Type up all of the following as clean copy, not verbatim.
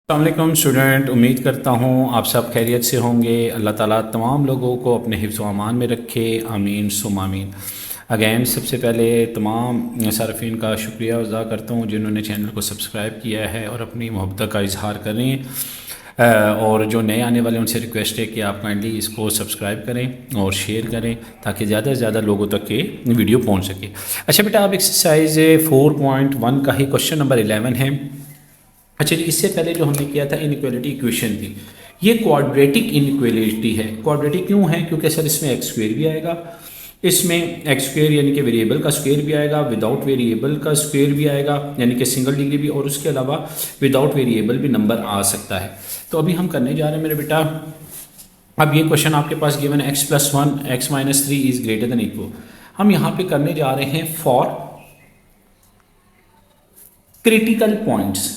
अस्सलामुअलैकुम स्टूडेंट, उम्मीद करता हूँ आप सब खैरियत से होंगे। अल्लाह ताला तमाम लोगों को अपने हिफ्ज़ व अमान में रखे, आमीन सुम आमीन। अगैन सबसे पहले तमाम सार्फिन का शुक्रिया अदा करता हूँ जिन्होंने चैनल को सब्सक्राइब किया है और अपनी मोहब्बत का इजहार करें। और जो नए आने वाले उनसे रिक्वेस्ट है कि आप काइंडली इसको सब्सक्राइब करें और शेयर करें ताकि ज़्यादा से ज़्यादा लोगों तक ये वीडियो पहुँच सके। अच्छा बेटा, आप एक्सरसाइज 4.1 का ही क्वेश्चन नंबर 11 है। अच्छा जी, इससे पहले जो हमने किया था इनइक्वालिटी इक्वेशन थी, ये क्वाड्रेटिक इनइक्वालिटी है। क्वाड्रेटिक क्यों है? क्योंकि सर इसमें एक्स स्क्वेयर भी आएगा, इसमें एक्स स्क्वेयर यानी कि वेरिएबल का स्क्वेयर भी आएगा, विदाउट वेरिएबल का स्क्वेयर भी आएगा यानी कि सिंगल डिग्री भी, और उसके अलावा विदाउट वेरिएबल भी नंबर आ सकता है। तो अभी हम करने जा रहे हैं मेरे बेटा, अब ये क्वेश्चन आपके पास गिवन है x+1 x-3 is greater than equal. हम यहाँ पे करने जा रहे हैं फॉर क्रिटिकल पॉइंट्स।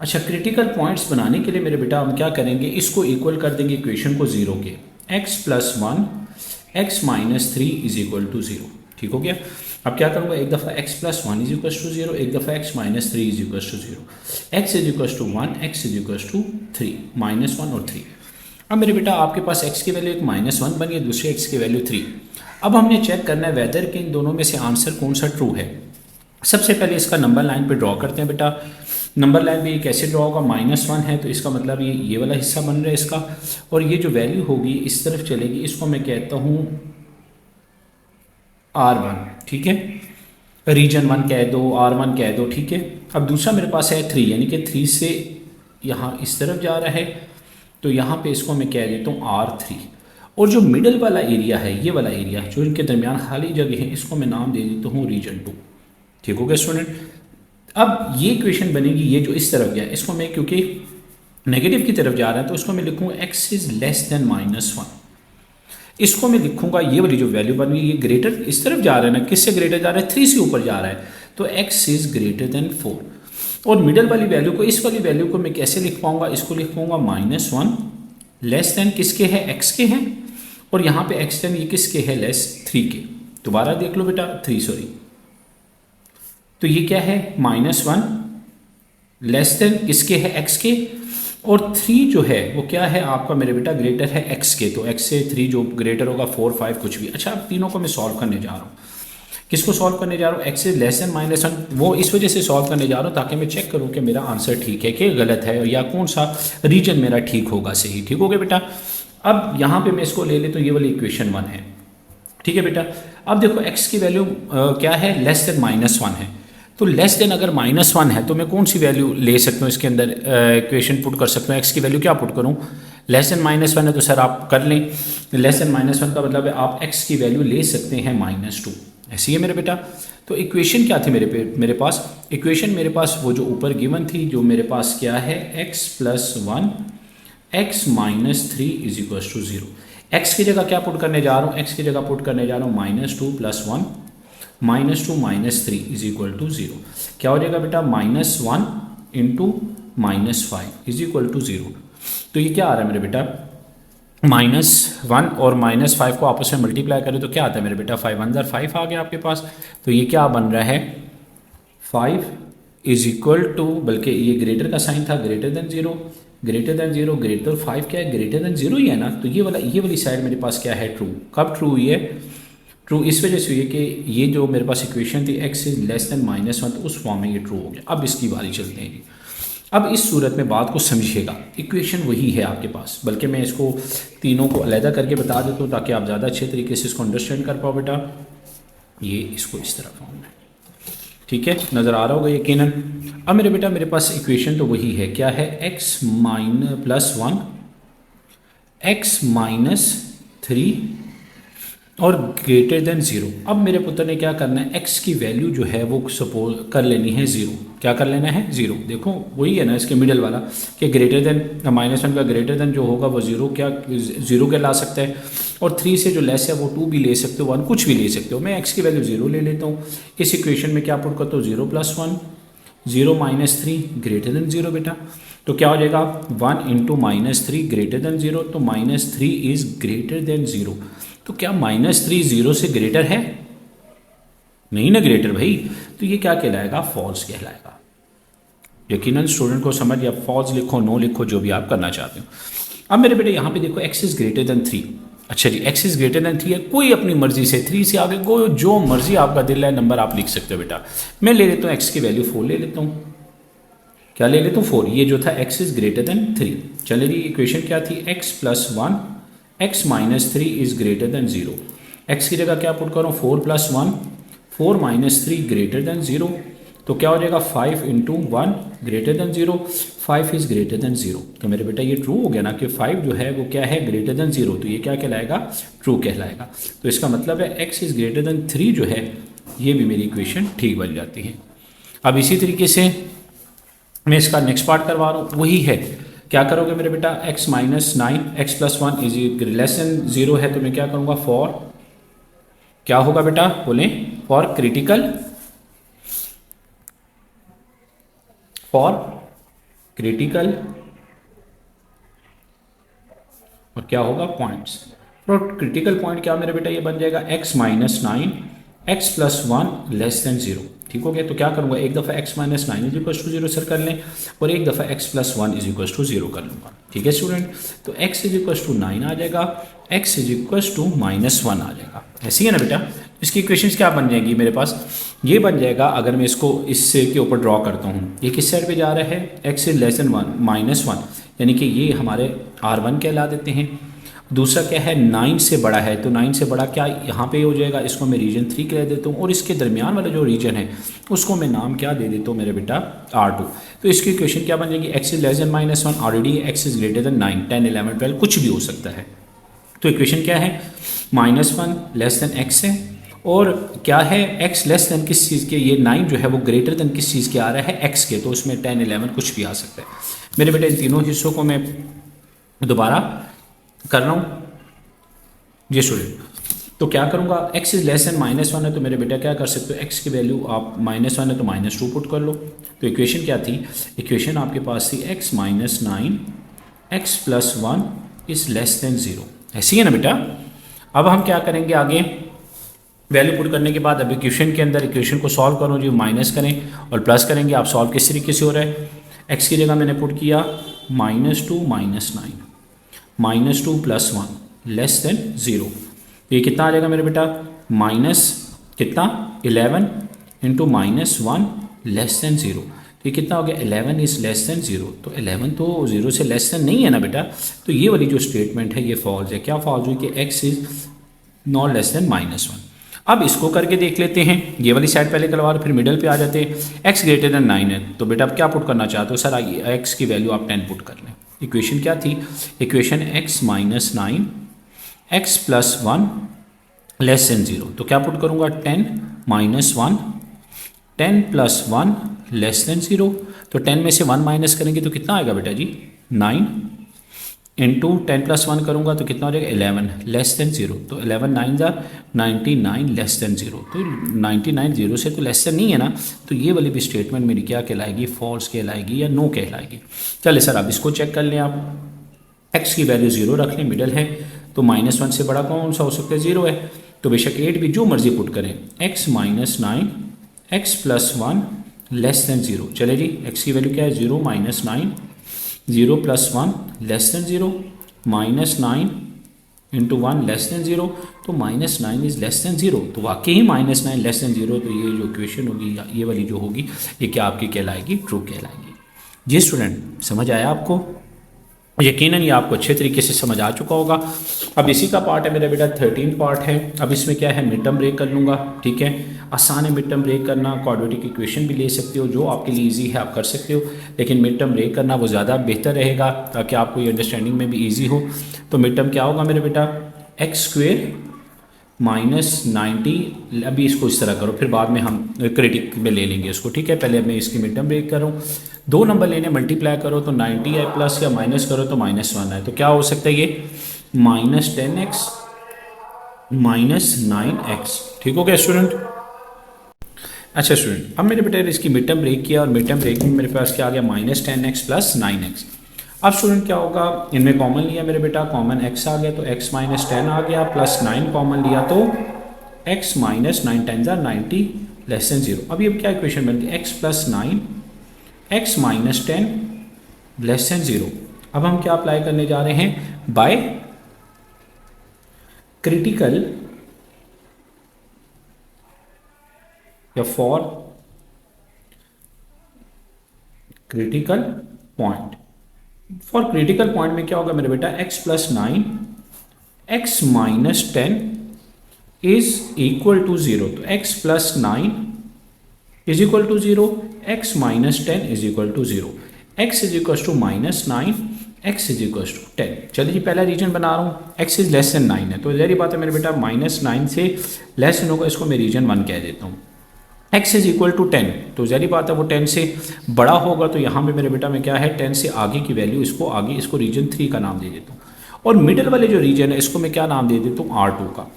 अच्छा, क्रिटिकल पॉइंट्स बनाने के लिए मेरे बेटा हम क्या करेंगे, इसको इक्वल कर देंगे इक्वेशन को जीरो के। x+1 x-3 is equal to zero. ठीक हो गया। अब क्या करूँगा, एक दफ़ा x+1 is equal to zero, एक दफ़ा x-3 is equal to zero. x is equal to 1, x is equal to 3, -1 और 3। अब मेरे बेटा आपके पास x की वैल्यू एक -1 बनी है, दूसरे x की वैल्यू 3। अब हमने चेक करना है वेदर के इन दोनों में से आंसर कौन सा ट्रू है। सबसे पहले इसका नंबर लाइन पे ड्रॉ करते हैं बेटा। नंबर लाइन पे ये कैसे ड्रॉ होगा, -1 है तो इसका मतलब ये वाला हिस्सा बन रहा है इसका, और ये जो वैल्यू होगी इस तरफ चलेगी, इसको मैं कहता हूँ R1। ठीक है, रीजन 1 कह दो, R1 कह दो। ठीक है, अब दूसरा मेरे पास है 3 यानी कि 3 से यहाँ इस तरफ जा रहा है, तो यहाँ पे इसको मैं कह देता हूँ R3। और जो मिडल वाला एरिया है, ये वाला एरिया जो इनके दरमियान खाली जगह है, इसको मैं नाम दे देता हूँ रीजन 2। ठीक हो गया स्टूडेंट। अब ये इक्वेशन बनेगी, ये जो इस तरफ गया इसको मैं, क्योंकि नेगेटिव की तरफ जा रहा है तो इसको मैं लिखूंगा x इज लेस देन -1। इसको मैं लिखूंगा, ये वाली जो वैल्यू बन गई ये ग्रेटर इस तरफ जा रहा है ना, किससे ग्रेटर जा रहा है, 3 से ऊपर जा रहा है, तो x इज ग्रेटर देन 4। और मिडल वाली वैल्यू को, इस वाली वैल्यू को मैं कैसे लिख पाऊंगा, इसको लिख पाऊंगा -1 लेस देन किसके है, x के हैं, और यहाँ पे x देन ये किसके है, लेस 3 के। दोबारा देख लो बेटा, 3 सॉरी, तो ये क्या है, -1 लेस देन किसके है, x के, और 3 जो है वो क्या है आपका मेरे बेटा, ग्रेटर है x के, तो x से 3 जो ग्रेटर होगा 4 5 कुछ भी। अच्छा, अब तीनों को मैं सॉल्व करने जा रहा हूँ। किसको सॉल्व करने जा रहा हूँ, x इज लेस देन -1, वो इस वजह से सॉल्व करने जा रहा हूँ ताकि मैं चेक करूँ कि मेरा आंसर ठीक है कि गलत है, या कौन सा रीजन मेरा ठीक होगा, सही। ठीक हो गया बेटा। अब यहाँ पे मैं इसको ले ले तो ये वाली इक्वेशन 1 है। ठीक है बेटा। अब देखो x की वैल्यू क्या है, लेस देन -1 है, तो लेस देन अगर -1 है तो मैं कौन सी वैल्यू ले सकता हूँ इसके अंदर, इक्वेशन पुट कर सकता हूँ। x की वैल्यू क्या पुट करूँ, लेस देन -1 है तो सर आप कर लें, लेस देन -1 का मतलब है आप x की वैल्यू ले सकते हैं -2। ऐसी है मेरे बेटा। तो इक्वेशन क्या थी मेरे पास, इक्वेशन मेरे पास वो जो ऊपर गिवन थी, जो मेरे पास क्या है, x+1 x-3 is equal to 0। x की जगह क्या पुट करने जा रहा हूँ, x की जगह पुट करने जा रहा हूँ -2 + 1 -2 -3 इज इक्वल टू 0। क्या हो जाएगा बेटा, -1 × -5 इज इक्वल टू 0। तो ये क्या आ रहा है मेरे बेटा, -1 और -5 को आपस में मल्टीप्लाई करें तो क्या आता है मेरे बेटा, 5 × 1 = 5 आ गया आपके पास। तो ये क्या बन रहा है, 5 इज इक्वल टू, बल्कि ये ग्रेटर का साइन था, greater than 0, greater than 0, greater 5 क्या है, ग्रेटर देन 0 ही है ना। तो ये वाली साइड मेरे पास क्या है, ट्रू। कब ट्रू हुई है, ट्रू इस वजह से हुई है कि ये जो मेरे पास इक्वेशन थी x इज लेस देन -1, तो उस फॉर्म में ये ट्रू हो गया। अब इसकी बारी चलते हैं जी। अब इस सूरत में बात को समझिएगा, इक्वेशन वही है आपके पास, बल्कि मैं इसको तीनों को अलहदा करके बता देता हूँ ताकि आप ज़्यादा अच्छे तरीके से इसको अंडरस्टैंड कर पाओ बेटा। ये इसको इस तरह फॉर्म है, ठीक है, नज़र आ रहा होगा यकीनन। अब मेरे बेटा मेरे पास इक्वेशन तो वही है, क्या है, x-1 x-3 और ग्रेटर देन 0। अब मेरे पुत्र ने क्या करना है, x की वैल्यू जो है वो सपोज कर लेनी है 0। क्या कर लेना है, 0। देखो वही है ना इसके मिडल वाला, कि ग्रेटर देन -1 का ग्रेटर देन जो होगा वो 0 क्या 0 के ला सकता है, और 3 से जो लेस है वो 2 भी ले सकते हो, 1 कुछ भी ले सकते हो। मैं x की वैल्यू 0 ले लेता हूँ। इस इक्वेशन में क्या पुट करता हूँ, 0 + 1 0 -3 ग्रेटर देन 0 बेटा। तो क्या हो जाएगा, 1 × -3 ग्रेटर देन 0, तो -3 इज ग्रेटर देन 0। तो क्या -3 0 से ग्रेटर है, नहीं ना ग्रेटर भाई, तो ये क्या कहलाएगा, फॉल्स कहलाएगा। यकीनन स्टूडेंट को समझ, या फॉल्स लिखो, नो लिखो, जो भी आप करना चाहते हो। अब मेरे बेटे यहाँ पे देखो x इज़ ग्रेटर देन 3। अच्छा जी, x इज़ ग्रेटर देन 3 है, कोई अपनी मर्जी से 3 से आगे कोई जो मर्जी आपका दिल है नंबर आप लिख सकते हो बेटा। मैं ले लेता हूँ x की वैल्यू 4 ले लेता हूँ। क्या ले लेता हूँ? 4। ये जो था x इज़ ग्रेटर देन 3। चले जी, इक्वेशन क्या थी? x plus 1 x minus 3 is greater than 0। x की जगह क्या पुट करो? 4 प्लस 1 4 माइनस 3 ग्रेटर देन 0। तो क्या हो जाएगा? 5 into 1 greater than 0। 5 is greater than 0। तो मेरे बेटा ये ट्रू हो गया ना कि 5 जो है वो क्या है? Greater then 0। तो ये क्या कहलाएगा? ट्रू कहलाएगा। तो इसका मतलब है x इज़ ग्रेटर देन 3 जो है, ये भी मेरी इक्वेशन ठीक बन जाती है। अब इसी तरीके से मैं इसका नेक्स्ट पार्ट करवा रहा हूँ, वही है। क्या करोगे मेरे बेटा? x minus 9 x plus 1 is less than 0 है, तो मैं क्या करूँगा? फॉर क्या होगा बेटा? बोलें, फॉर क्रिटिकल और क्या होगा? पॉइंट्स। तो क्रिटिकल पॉइंट क्या मेरे बेटा? ये बन जाएगा x minus 9 x plus 1 less than 0। ठीक हो गया? तो क्या करूँगा? एक दफ़ा x minus 9 is equal to 0 sir कर लें, और एक दफ़ा x plus 1 is equal to 0 कर लूँगा। ठीक है स्टूडेंट? तो x इज इक्वल टू 9 आ जाएगा, x is equal to minus 1 आ जाएगा। ऐसी है ना बेटा? इसकी इक्वेशंस क्या बन जाएंगी मेरे पास? ये बन जाएगा, अगर मैं इसको इससे के ऊपर ड्रॉ करता हूँ, ये किस साइड पे जा रहा है? x is less then 1 minus 1, यानी कि ये हमारे R1 कहला देते हैं। दूसरा क्या है? 9 से बड़ा है, तो 9 से बड़ा क्या यहाँ पे हो जाएगा? इसको मैं रीजन 3 कह देता हूँ, और इसके दरमियान वाला जो रीजन है उसको मैं नाम क्या दे देता हूँ मेरे बेटा? R2। तो इसकी इक्वेशन क्या बन जाएगी? x is less then minus 1, already x is greater then 9, 10, 11, 12 कुछ भी हो सकता है। तो इक्वेशन क्या है? -1 लेस देन x है, और क्या है? x लेस देन किस चीज़ के? ये 9 जो है वो ग्रेटर देन किस चीज़ के आ रहा है? x के। तो उसमें 10, 11 कुछ भी आ सकता है। मेरे बेटे इन तीनों हिस्सों को मैं दोबारा कर रहा हूँ ये स्टूडेंट। तो क्या करूँगा? x इज लेस देन -1 है, तो मेरे बेटा क्या कर सकते हो? x की वैल्यू आप -1 है तो -2 पुट कर लो। तो इक्वेशन क्या थी? इक्वेशन आपके पास थी x minus 9 x plus 1 is less than 0। ऐसी है ना बेटा? अब हम क्या करेंगे आगे? वैल्यू पुट करने के बाद अब इक्वेशन के अंदर इक्वेशन को सॉल्व करो जी, माइनस करें और प्लस करेंगे। आप सॉल्व किस तरीके से हो रहा है? x की जगह मैंने पुट किया -2 माइनस 9 -2 प्लस 1 लेस देन 0। तो ये कितना आ जाएगा मेरे बेटा? माइनस कितना? 11 इंटू -1 लेस देन 0। तो ये कितना हो गया? 11 इज लेस देन 0। तो 11 तो 0 से लेस देन नहीं है ना बेटा? तो ये वाली जो स्टेटमेंट है ये फॉल्स है। क्या फॉल्स हुई? कि x is not less than -1। अब इसको करके देख लेते हैं। ये वाली साइड पहले करवा लो, फिर मिडल पे आ जाते हैं। x ग्रेटर देन 9 है, तो बेटा आप क्या पुट करना चाहते हो? सर आइए x की वैल्यू आप 10 पुट कर लें। इक्वेशन क्या थी? Equation x minus 9 x plus 1 less than 0। तो क्या पुट करूँगा? 10 माइनस 1 10 प्लस 1 लेस देन 0। तो 10 में से 1 माइनस करेंगे तो कितना आएगा बेटा जी? 9 इंटू 10 प्लस 1 करूँगा तो कितना हो जाएगा? 11 लेस देन 0। तो 11 9 ज़ा 99 लेस देन 0। तो 99 0 से तो लेस देन नहीं है ना? तो ये वाली भी स्टेटमेंट मेरी क्या कहलाएगी? फॉल्स कहलाएगी या नो कहलाएगी? चलिए सर अब इसको चेक कर लें आप। x की वैल्यू 0 रख लें, मिडल है, तो -1 से बड़ा कौन सा हो सकता है? 0 है। तो बेशक 8 भी जो मर्जी पुट करें। x minus 9 x plus 1 less than 0। चले जी, x की वैल्यू क्या है? 0 minus 9 0 plus 1 less than 0, -9 into 1 less than 0। तो -9 इज लेस देन 0। तो वाकई ही -9 लेस देन 0। तो ये जो इक्वेशन होगी या ये वाली जो होगी ये क्या आपकी कहलाएगी? ट्रू कहलाएगी। जी स्टूडेंट, समझ आया आपको? यकीनन ये आपको अच्छे तरीके से समझ आ चुका होगा। अब इसी का पार्ट है मेरा बेटा 13 पार्ट है। अब इसमें क्या है? मिड टर्म ब्रेक कर लूँगा। ठीक है, आसान है मिड टर्म ब्रेक करना। क्वाड्रेटिक इक्वेशन भी ले सकते हो, जो आपके लिए इजी है आप कर सकते हो, लेकिन मिड टर्म ब्रेक करना वो ज़्यादा बेहतर रहेगा ताकि आपको ये अंडरस्टैंडिंग में भी ईजी हो। तो मिड टर्म क्या होगा मेरे बेटा? x² minus 90। अभी इसको इस तरह करो, फिर बाद में हम क्रिटिक में ले लेंगे इसको। ठीक है, पहले मैं इसकी मिड टर्म ब्रेक करूँ। 2 नंबर लेने, मल्टीप्लाई करो तो 90 आए प्लस, या माइनस करो तो -1 आए। तो क्या हो सकता है? ये -10x -9x। ठीक हो गया स्टूडेंट? अच्छा स्टूडेंट, अब मेरे बेटे इसकी मिड टर्म ब्रेक किया और मिड टर्म ब्रेक में मेरे पास क्या आ गया? -10x plus 9x। अब स्टूडेंट क्या होगा? इनमें कॉमन लिया मेरे बेटा, कॉमन x आ गया तो x माइनस 10 आ गया, प्लस 9 कॉमन लिया तो x माइनस 9 10 90 लेस देन 0। अब ये क्या इक्वेशन बन गई? x plus 9 X minus 10 less than 0। अब हम क्या अप्लाई करने जा रहे हैं, बाय क्रिटिकल या for critical point. For critical point में क्या होगा मेरे बेटा, X plus 9 X minus 10 is equal to 0। तो X plus 9 is equal to 0, X minus 10 is equal to 0, X is equal to minus 9, X is equal to 10। चलिए जी पहला reason बना रहा हूँ, एक्स इज लेस देन 9 है, तो जहरी बात है मेरे बेटा माइनस 9 से लेस देन होगा, इसको मैं रीजन 1 कह देता हूँ। एक्स इज इक्वल टू 10, तो जहरी बात है वो 10 से बड़ा होगा, तो यहाँ पे मेरे बेटा में क्या है 10 से आगे की वैल्यू, इसको आगे इसको रीजन 3 का नाम दे देता हूँ, और मिडिल वाले जो रीजन है इसको मैं क्या नाम दे देता हूँ R2 का।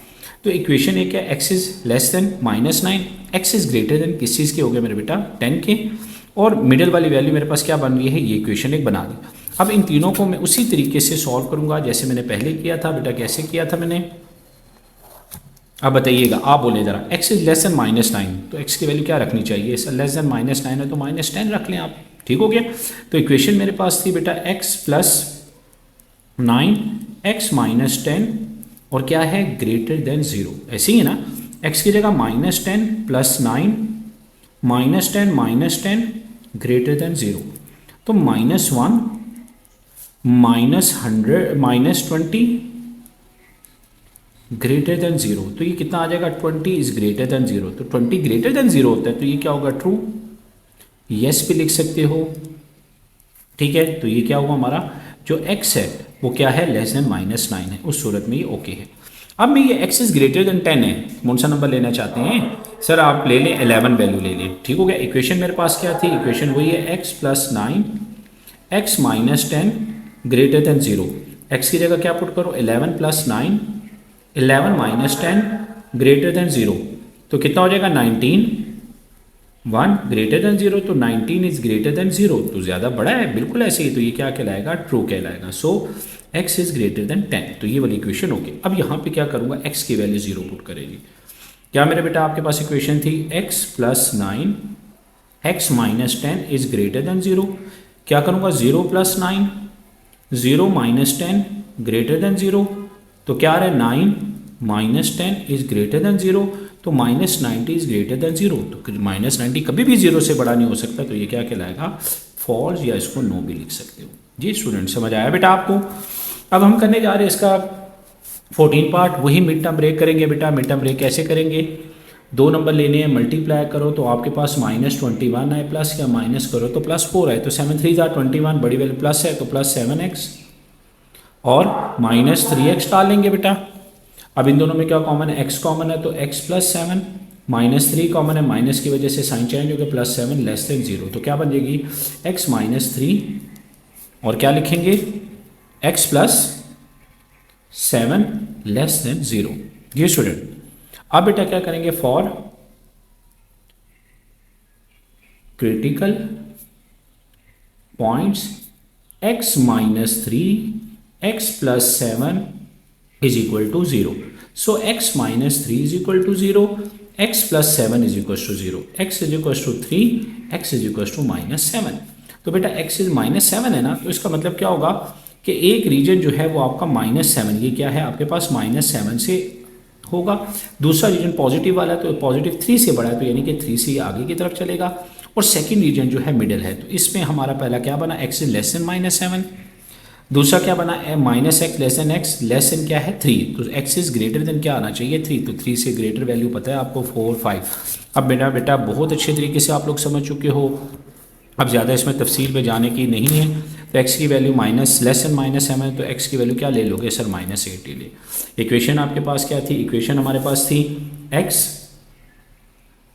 तो इक्वेशन एक है, x is less then minus 9, X is greater then किस चीज़ के हो गए मेरे बेटा 10 के, और मिडिल वाली वैल्यू मेरे पास क्या बन रही है, ये इक्वेशन एक बना दी। अब इन तीनों को मैं उसी तरीके से सॉल्व करूंगा जैसे मैंने पहले किया था। बेटा कैसे किया था मैंने, अब बताइएगा, आप बोले जरा, x is less then minus 9, तो एक्स की वैल्यू क्या रखनी चाहिए, लेस देन माइनस 9 है तो माइनस 10 रख लें आप, ठीक हो गया। तो इक्वेशन मेरे पास थी बेटा एक्स प्लस 9 एक्स माइनस 10 और क्या है ग्रेटर देन 0, ऐसे ही है ना। एक्स की जगह minus 10 plus 9 minus 10 greater than 0, तो -1 -100 -20 ग्रेटर देन 0, तो ये कितना आ जाएगा 20 इज ग्रेटर देन 0। तो 20 ग्रेटर देन 0 होता है तो ये क्या होगा ट्रू, यस भी लिख सकते हो, ठीक है। तो ये क्या हुआ हमारा जो x है वो क्या है लेस देन -9 है, उस सूरत में ये ओके है। अब मैं ये x इज ग्रेटर देन 10 है, कौन सा नंबर लेना चाहते हैं सर, आप ले लें 11 वैल्यू ले लें, ठीक हो गया। इक्वेशन मेरे पास क्या थी, इक्वेशन वही है x plus 9 X minus 10 greater than 0, x की जगह क्या पुट करो 11 प्लस 9 11 माइनस 10 ग्रेटर देन 0, तो कितना हो जाएगा 19 1 ग्रेटर देन 0, तो 19 इज ग्रेटर देन 0, तो ज़्यादा बड़ा है बिल्कुल ऐसे ही, तो ये क्या कहलाएगा ट्रू कहलाएगा। सो x इज ग्रेटर देन 10, तो ये वाली इक्वेशन होगी। अब यहाँ पे क्या करूँगा, x की वैल्यू 0 पुट करेगी। क्या मेरे बेटा आपके पास इक्वेशन थी x plus 9 X minus 10 is greater then 0, क्या करूँगा 0 प्लस 9 0 माइनस 10 ग्रेटर देन 0, तो क्या आ रहा है 9 माइनस 10 इज ग्रेटर देन 0, तो -90 इज ग्रेटर देन 0, तो -90 कभी भी 0 से बड़ा नहीं हो सकता, तो ये क्या कहलाएगा फॉल्स, या इसको नो भी लिख सकते हो। जी स्टूडेंट समझ आया बेटा आपको। अब हम करने जा रहे हैं इसका 14 पार्ट, वही मिड टर्म ब्रेक करेंगे बेटा। मिड टर्म ब्रेक कैसे करेंगे, 2 नंबर लेने हैं, मल्टीप्लाई करो तो आपके पास -21 आए, प्लस या माइनस करो तो +4 आए, तो 7 3 21, बड़ी वैल्यू प्लस है तो प्लस 7x और -3x डाल लेंगे बेटा। अब इन दोनों में क्या कॉमन है, x कॉमन है तो x प्लस 7, -3 कॉमन है, माइनस की वजह से साइन चेंज हो गया, +7 लेस देन 0, तो क्या बन जाएगी x माइनस 3 और क्या लिखेंगे x प्लस 7 लेस देन 0। ये स्टूडेंट अब बेटा क्या करेंगे, for critical points x minus 3 X plus 7 is equal to 0, so x minus 3 is equal to 0, x plus 7 is equal to 0, x is equal to 3, x is equal to -7। तो बेटा x is -7 है ना, तो इसका मतलब क्या होगा कि एक रीजन जो है वो आपका -7, ये क्या है आपके पास -7 से होगा, दूसरा रीजन पॉजिटिव वाला है तो पॉजिटिव 3 से बड़ा है, तो यानी कि 3 से आगे की तरफ चलेगा, और सेकंड रीजन जो है मिडिल है, तो इसमें हमारा पहला क्या बना x इज लेस देन -7, दूसरा क्या बना -x less than x, less than क्या है 3, तो x इज ग्रेटर देन क्या आना चाहिए 3, तो 3 से ग्रेटर वैल्यू पता है आपको 4 5। अब बेटा बहुत अच्छे तरीके से आप लोग समझ चुके हो, अब ज़्यादा इसमें तफसील में जाने की नहीं है। तो x की वैल्यू लेस देन -7, तो x की वैल्यू क्या ले लोगे सर -8 ले। इक्वेशन आपके पास क्या थी, इक्वेशन हमारे पास थी x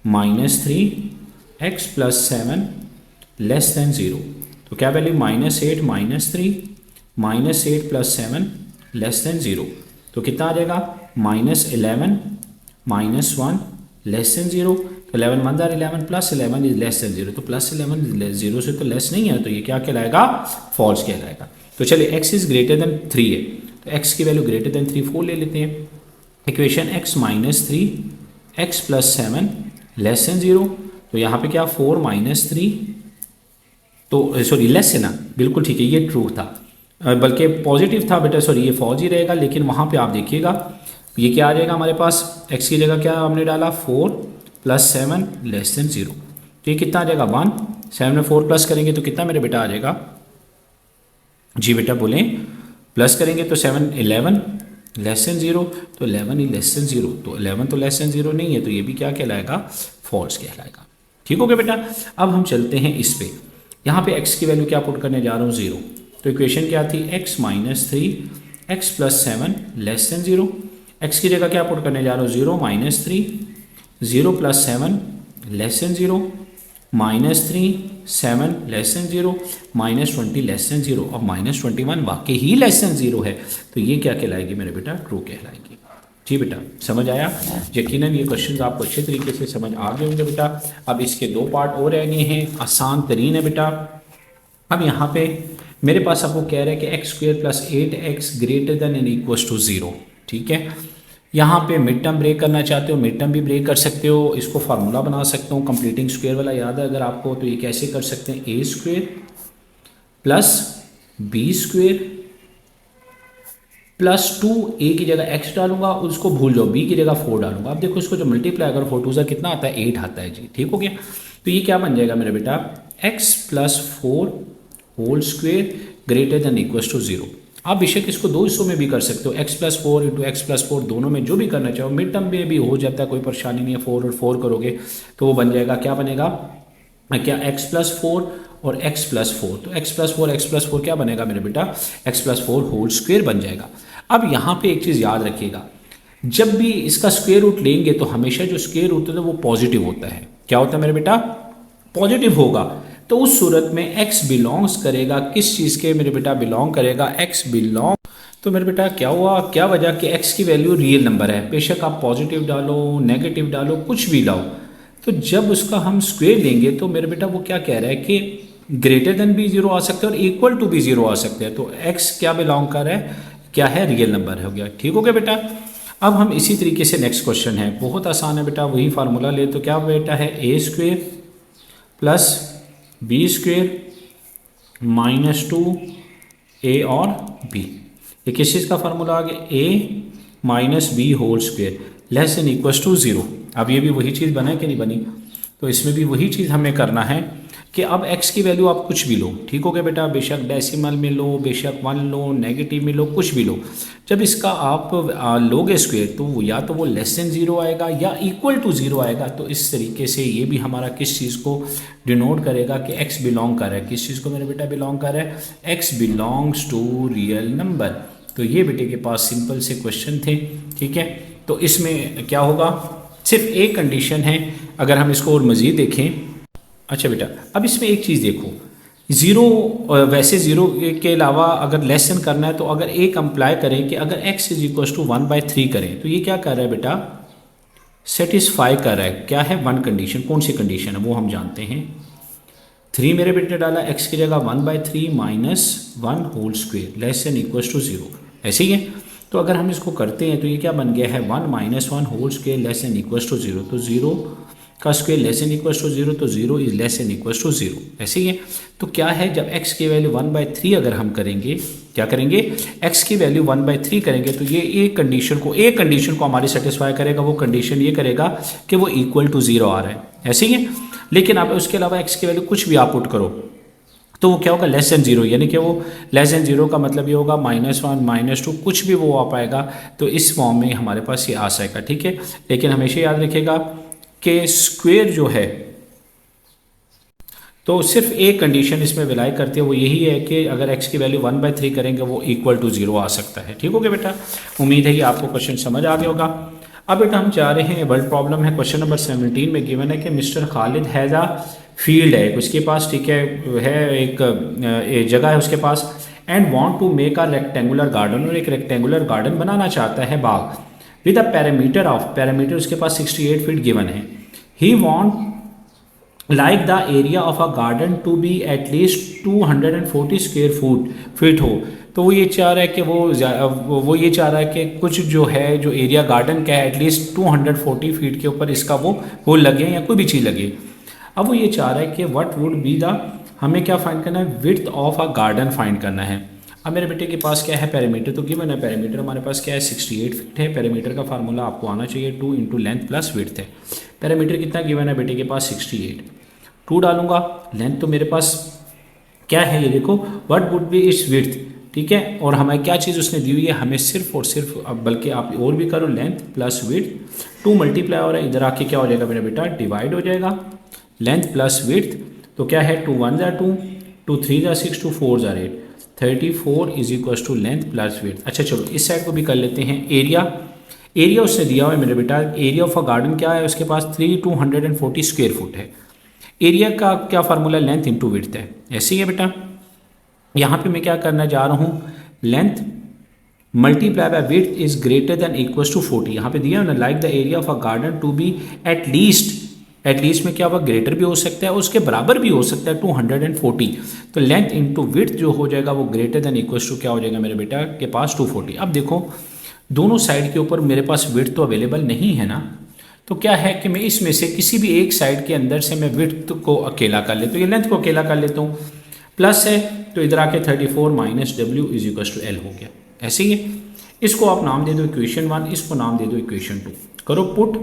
minus 3 X plus 7 less than 0, तो क्या value -8 minus 3 -8 plus 7 less than 0, तो कितना आ जाएगा -11 -1 लेस देन 0, तो 11 1 11 प्लस 11 इज लेस देन 0, तो +11 0 से तो लेस नहीं है, तो ये क्या कहलाएगा फॉल्स कहलाएगा। तो चलिए x इज ग्रेटर देन 3 है, तो x की वैल्यू ग्रेटर देन 3 4 ले लेते हैं। Equation x minus 3 X plus 7 less than 0, तो यहाँ पे क्या 4 - 3 तो सॉरी लेस है ना, बिल्कुल ठीक है, ये ट्रू था, बल्कि पॉजिटिव था बेटा, सॉरी ये फॉल्स ही रहेगा। लेकिन वहाँ पे आप देखिएगा ये क्या आ जाएगा हमारे पास, x की जगह क्या हमने डाला 4 + 7 < 0। तो ये कितना आ जाएगा 1, 7 में 4 प्लस करेंगे तो कितना मेरे बेटा आ जाएगा, जी बेटा बोलें, प्लस करेंगे तो 7 11 <0, तो 11 ही < 0, तो 11 तो < 0 नहीं है, तो ये भी क्या कहलाएगा, फॉल्स कहलाएगा। ठीक हो गया बेटा। अब हम चलते हैं इस पे, यहाँ पे x की वैल्यू क्या पुट करने जा रहा हूँ 0, तो इक्वेशन क्या थी x - 3 x + 7 < 0, x की जगह क्या पुट करने जा रहा हूँ 0 - 3 0 + 7 < 0 -3 7 < 0 -20 < 0 और -21 वाकई ही < 0 है, तो ये क्या कहलाएगी मेरे बेटा, ट्रू कहलाएगी। जी बेटा समझ आया, यकीनन ये क्वेश्चन आपको अच्छे तरीके से समझ आ गए होंगे बेटा। अब इसके 2 पार्ट और रह गए हैं, आसान तरीन है बेटा। अब यहाँ पे मेरे पास आपको कह रहा है कि x² + 8x > 0, ठीक है। यहाँ पे मिड टर्म ब्रेक करना चाहते हो, मिड टर्म भी ब्रेक कर सकते हो, इसको फार्मूला बना सकते हो, कंप्लीटिंग स्क्वायर वाला याद है अगर आपको, तो ये कैसे कर सकते हैं, a² + b² + 2 a की जगह x डालूंगा, उसको भूल जाओ, b की जगह 4 डालूंगा। अब देखो इसको जो मल्टीप्लाई अगर 4 2 कितना आता है, 8 आता है जी, ठीक हो गया। तो ये क्या बन जाएगा मेरा बेटा, x + 4 होल स्क्वेयर > 0। आप बेशक इसको 2 हिस्सों में भी कर सकते हो, x + 4 × x + 4, दोनों में जो भी करना चाहो, मिड टर्म में भी हो जाता है, कोई परेशानी नहीं है। 4 और 4 करोगे तो वो बन जाएगा, क्या बनेगा, क्या x + 4 और x + 4, तो x + 4 x + 4 क्या बनेगा मेरे बेटा, x + 4 होल स्क्वेयर बन जाएगा। अब यहाँ पे एक चीज़ याद रखिएगा, जब भी इसका स्क्वेयर रूट लेंगे तो हमेशा जो स्क्वेयर रूट होता है वो पॉजिटिव होता है। क्या होता है मेरे बेटा, पॉजिटिव होगा। तो उस सूरत में x बिलोंग्स करेगा किस चीज़ के मेरे बेटा, बिलोंग करेगा x बिलोंग, तो मेरे बेटा क्या हुआ, क्या वजह कि x की वैल्यू रियल नंबर है, बेशक आप पॉजिटिव डालो नेगेटिव डालो कुछ भी लाओ, तो जब उसका हम स्क्वेयर लेंगे तो मेरे बेटा वो क्या कह रहा है कि ग्रेटर भी 0 आ सकते हैं और इक्वल टू भी 0 आ सकते हैं। तो x क्या बिलोंग कर रहा है, क्या है, रियल नंबर हो गया। ठीक हो गया बेटा। अब हम इसी तरीके से नेक्स्ट क्वेश्चन है, बहुत आसान है बेटा, वही फार्मूला ले, तो क्या बेटा है, a² + b² - 2a और b, ये किस चीज़ का फार्मूला आ गया, a - b होल स्क्वेयर < 0। अब ये भी वही चीज़ बना है कि नहीं बनी, तो इसमें भी वही चीज़ हमें करना है कि अब x की वैल्यू आप कुछ भी लो, ठीक हो गया बेटा, बेशक डेसिमल में लो, बेशक 1 लो, नेगेटिव में लो, कुछ भी लो। जब इसका आप लोगे स्क्वेयर तो या तो वो <0 आएगा या इक्वल टू 0 आएगा। तो इस तरीके से ये भी हमारा किस चीज़ को डिनोट करेगा कि x बिलोंग कर रहा है, किस चीज़ को मेरे बेटा बिलोंग कर रहा है, x belongs to real number. तो ये बेटे के पास सिंपल से क्वेश्चन थे, ठीक है। तो इसमें क्या होगा, सिर्फ एक कंडीशन है, अगर हम इसको और मज़ीद देखें। अच्छा बेटा अब इसमें एक चीज़ देखो, 0 वैसे 0 के अलावा अगर लेसन करना है तो अगर एक अप्लाई करें कि अगर x = 1/3 करें, तो ये क्या कर रहा है बेटा, सेटिस्फाई कर रहा है, क्या है, 1 कंडीशन। कौन सी कंडीशन है वो हम जानते हैं, 3 मेरे बेटे डाला, x की जगह 1/3 - 1 होल स्क्वेयर < 0, ऐसे ही है। तो अगर हम इसको करते हैं तो ये क्या बन गया है, 1 - 1 होल स्क्वेयर < 0, तो 0 का स्क्वेयर < 0, तो 0 < 0, ऐसे ही है। तो क्या है, जब x की वैल्यू 1/3 अगर हम करेंगे, क्या करेंगे, x की वैल्यू 1/3 करेंगे, तो ये एक कंडीशन को हमारी सेटिस्फाई करेगा। वो कंडीशन ये करेगा कि वो इक्वल टू 0 आ रहा है, ऐसे ही है। लेकिन आप उसके अलावा x की वैल्यू कुछ भी आप पुट करो तो वो क्या होगा, <0, यानी कि वो <0 का मतलब ये होगा -1 -2 कुछ भी वो आ पाएगा। तो इस फॉर्म में हमारे पास ये आ जाएगा, ठीक है। लेकिन हमेशा याद रखिएगा कि स्क्वेयर जो है, तो सिर्फ एक कंडीशन इसमें विलाई करती है, वो यही है कि अगर x की वैल्यू 1/3 करेंगे वो इक्वल टू 0 आ सकता है। ठीक हो गया बेटा, उम्मीद है कि आपको क्वेश्चन समझ आ गया होगा। अब बेटा हम जा रहे हैं, वर्ल्ड प्रॉब्लम है, क्वेश्चन नंबर 17 में गिवन है कि mister Khalid has a field है उसके पास, ठीक है एक जगह है उसके पास, and want to make a rectangular garden, और एक रेक्टेंगुलर गार्डन बनाना चाहता है बाग, विद अ पैरामीटर उसके पास 68 फीट गिवन है। He want like the area of a garden to be at least 240 square feet हो। तो वो ये चाह रहा है कि वो ये चाह रहा है कि कुछ जो है, जो एरिया गार्डन का है, एटलीस्ट 240 फीट के ऊपर इसका वो लगे या कोई भी चीज़ लगे। अब वो ये चाह रहा है कि व्हाट वुड बी द हमें क्या फाइंड करना है, width of a garden find करना है। अब मेरे बेटे के पास क्या है, पैरामीटर तो गिवन है, पैरामीटर हमारे पास क्या है 68 फीट है। पैरामीटर का फार्मूला आपको आना चाहिए 2 इंटू लेंथ प्लस विड्थ है। पैरामीटर कितना गिवन है बेटे के पास 68, 2 डालूंगा, लेंथ तो मेरे पास क्या है ये देखो, what would be it's width, ठीक है। और हमें क्या चीज़ उसने दी हुई है, हमें सिर्फ और सिर्फ, अब बल्कि आप और भी करो, लेंथ प्लस विड्थ 2 मल्टीप्लाई हो रहा है, इधर आके क्या हो जाएगा मेरा बेटा, डिवाइड हो जाएगा। लेंथ प्लस विड्थ तो क्या है, 2 1 जार 2, 2 3 जार 6, 2 4 जार 8, 34 is equal to length plus width. अच्छा चलो इस साइड को भी कर लेते हैं। एरिया उसने दिया हुआ है मेरे बेटा, एरिया ऑफ अ गार्डन क्या है उसके पास 3240 स्क्वायर फुट है। एरिया का क्या फार्मूला, लेंथ इंटू विड्थ है, ऐसे ही है बेटा। यहाँ पे मैं क्या करना जा रहा हूँ, length multiply by width is greater than equal to 40। यहाँ पे दिया है ना, like the area of a garden to be at least में क्या हुआ, ग्रेटर भी हो सकता है, उसके बराबर भी हो सकता है 240। तो लेंथ इंटू विड्थ जो हो जाएगा वो ग्रेटर देन इक्वल टू क्या हो जाएगा मेरे बेटा के पास 240। अब देखो दोनों साइड के ऊपर मेरे पास विड्थ तो अवेलेबल नहीं है ना, तो क्या है कि मैं इसमें से किसी भी एक साइड के अंदर से मैं विड्थ को अकेला कर लेता हूँ, ये लेंथ को अकेला कर लेता हूँ, प्लस है तो इधर आके 34 minus W is equal to L हो गया। ऐसे ही इसको आप नाम दे दो इक्वेशन 1, इसको नाम दे दो इक्वेशन 2, करो put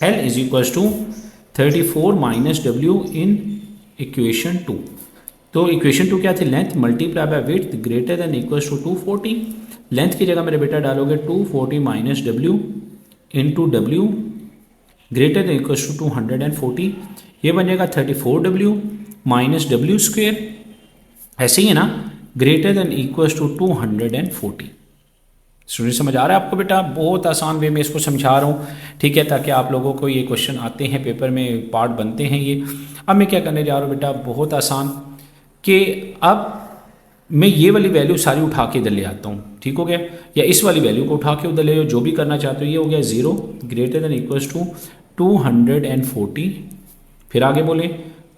L is equal to 34 minus W in equation 2। तो इक्वेशन 2 क्या थी, length multiply by width greater than equal to 240। Length की जगह मेरे बेटा डालोगे 240 minus W into W greater than equal to 240, ये बन जाएगा 34 माइनस डब्ल्यू स्क्वेयर, ऐसे ही है ना, greater than equal to 240। Student समझ आ रहा है आपको बेटा, बहुत आसान वे में इसको समझा रहा हूँ, ठीक है, ताकि आप लोगों को ये क्वेश्चन आते हैं पेपर में, पार्ट बनते हैं ये। अब मैं क्या करने जा रहा हूँ बेटा, बहुत आसान, कि अब मैं ये वाली वैल्यू सारी उठा के इधर ले आता हूँ, ठीक हो गया, या इस वाली वैल्यू को उठा के उधर ले, जो भी करना चाहते हो। ये हो गया 0 ग्रेटर देन इक्वल टू 240, फिर आगे बोले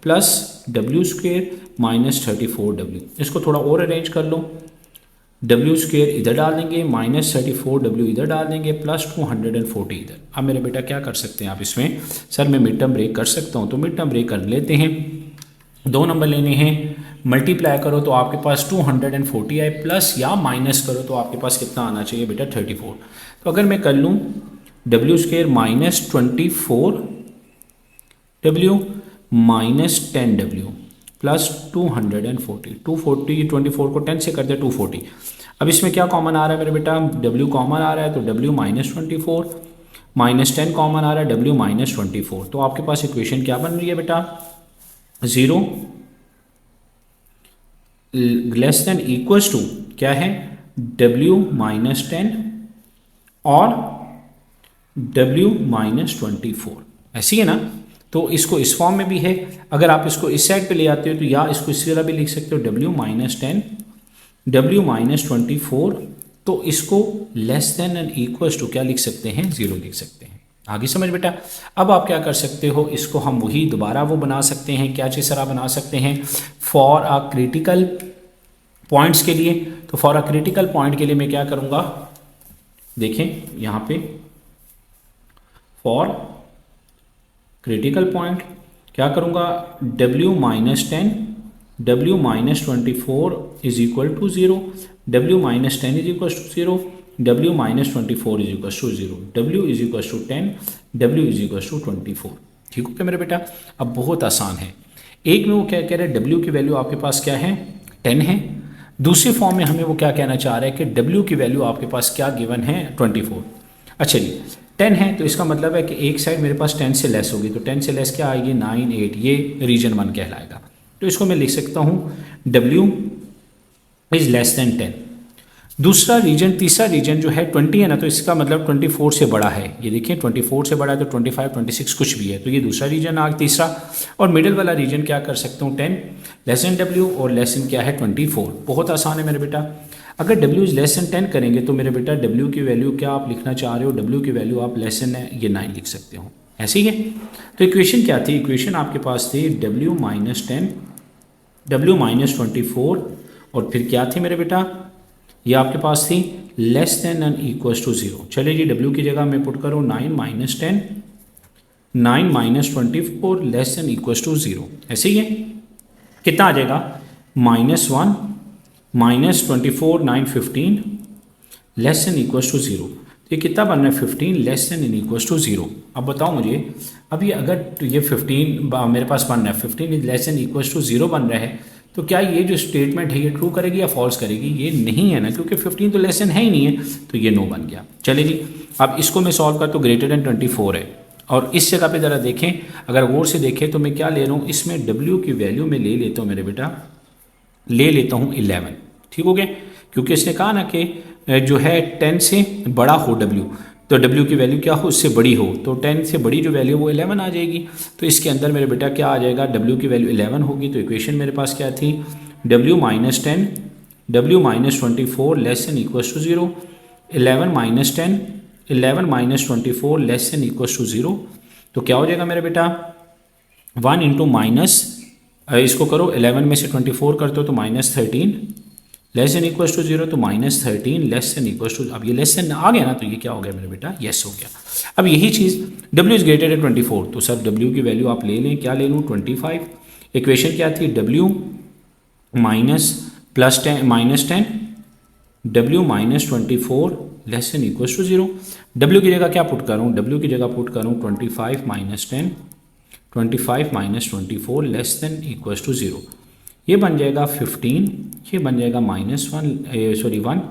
plus W square minus 34 W. इसको थोड़ा और अरेंज कर लो, डब्ल्यू स्क्वेयर इधर डाल देंगे, माइनस 34 डब्ल्यू इधर डाल देंगे, प्लस 240 इधर। अब मेरे बेटा क्या कर सकते हैं आप इसमें, सर मैं मिड टर्म ब्रेक कर सकता हूँ, तो मिड टर्म ब्रेक कर लेते हैं। 2 नंबर लेने हैं, मल्टीप्लाई करो तो आपके पास 240 आए, प्लस या माइनस करो तो आपके पास कितना आना चाहिए बेटा 34। तो अगर मैं कर लूँ W square minus 24 W minus 10 W plus 240, 24 को 10 से कर दे 240। अब इसमें क्या कॉमन आ रहा है मेरे बेटा, W कॉमन आ रहा है, तो W माइनस 24 माइनस 10 कॉमन आ रहा है, W माइनस 24। तो आपके पास इक्वेशन क्या बन रही है बेटा, 0 लेस देन इक्वल्स टू क्या है, W माइनस 10 और W माइनस 24, ऐसी है ना। तो इसको इस फॉर्म में भी है, अगर आप इसको इस साइड पे ले आते हो तो या इसको इस तरह भी लिख सकते हो, W माइनस 10 W माइनस 24, तो इसको less than and equals to क्या लिख सकते हैं, 0 लिख सकते हैं। आगे समझ बेटा। अब आप क्या कर सकते हो, इसको हम वही दोबारा वो बना सकते हैं, क्या चीज़ सारा बना सकते हैं, फॉर अ क्रिटिकल पॉइंट्स के लिए। तो फॉर अ क्रिटिकल पॉइंट के लिए मैं क्या करूँगा, देखें यहाँ पे फॉर क्रिटिकल पॉइंट क्या करूँगा, W minus 10 W minus 24 is equal to 0, W minus 10 is equal to 0, W minus 24 is equal to 0, W is equal to 10, W is equal to 24। ठीक हो क्या मेरे बेटा। अब बहुत आसान है, एक में वो क्या कह रहे हैं, W की वैल्यू आपके पास क्या है 10 है, दूसरे फॉर्म में हमें वो क्या कहना चाह रहा है कि W की वैल्यू आपके पास क्या गिवन है 24। अच्छा जी 10 है, तो इसका मतलब है कि एक साइड मेरे पास 10 से लेस होगी, तो 10 से लेस क्या आएगी 9 8, ये रीजन 1 कहलाएगा। तो इसको मैं लिख सकता हूँ W इज लेस देन 10। दूसरा रीजन, तीसरा रीजन जो है 20 है ना, तो इसका मतलब 24 से बड़ा है, ये देखिए 24 से बड़ा है, तो 25 26 कुछ भी है, तो ये दूसरा रीजन आ तीसरा। और मिडिल वाला रीजन क्या कर सकता हूँ 10 लेस देन W और लेस देन क्या है 24। बहुत आसान है मेरे बेटा। अगर W इज लेस देन 10 करेंगे तो मेरे बेटा W की वैल्यू क्या आप लिखना चाह रहे हो, W की वैल्यू आप लेस देन ये 9 लिख सकते हो, ऐसे ही है। तो इक्वेशन क्या थी, इक्वेशन आपके पास थी W माइनस 10 W माइनस 24 और फिर क्या थी मेरे बेटा, ये आपके पास थी less than and equals to 0। चलिए जी W की जगह मैं पुट करूँ 9 minus 10 9 minus 24 less than equals to 0, ऐसे ही है। कितना आ जाएगा -1 -24 9 15 लेस देन इक्वल टू 0। तो ये कितना बन रहा है 15 less than in equal to 0। अब बताओ मुझे, अब ये अगर ये 15 मेरे पास बन रहा है 15 is less than equal to 0 बन रहा है, तो क्या ये जो स्टेटमेंट है ये ट्रू करेगी या फॉल्स करेगी? ये नहीं है ना, क्योंकि 15 तो लेस देन है ही नहीं है, तो ये नो बन गया। चले जी, अब इसको मैं सॉल्व कर तो ग्रेटर देन 24 है, और इस जगह पे ज़रा देखें, अगर गौर से देखें तो मैं क्या ले रहा हूँ, इसमें w की वैल्यू में ले लेता हूँ मेरे बेटा, ले लेता हूँ 11। ठीक हो गया, क्योंकि इसने कहा ना कि जो है 10 से बड़ा हो w, तो w की वैल्यू क्या हो, उससे बड़ी हो, तो 10 से बड़ी जो वैल्यू वो 11 आ जाएगी। तो इसके अंदर मेरे बेटा क्या आ जाएगा, w की वैल्यू 11 होगी। तो इक्वेशन मेरे पास क्या थी, w minus 10 w minus 24 less than equal to 0, 11 minus 10 11 minus 24 less than equal to 0। तो क्या हो जाएगा मेरे बेटा, 1 इंटू माइनस, इसको करो 11 में से 24 करते हो तो -13 लेस देन इक्वल टू 0, तो -13 लेस देन इक्वल टू, अब ये लेस देन आ गया ना, तो ये क्या हो गया मेरे बेटा, यस हो गया। अब यही चीज़ w इज ग्रेटर देन 24, तो सर w की वैल्यू आप ले लें, क्या ले लूँ 25। इक्वेशन क्या थी, w minus plus 10 -10 w minus 24 less than equal to 0। w की जगह क्या पुट करूँ, w की जगह पुट करूँ 25 minus 10 25 minus 24 less than equal to 0। ये बन जाएगा 15, ये बन जाएगा -1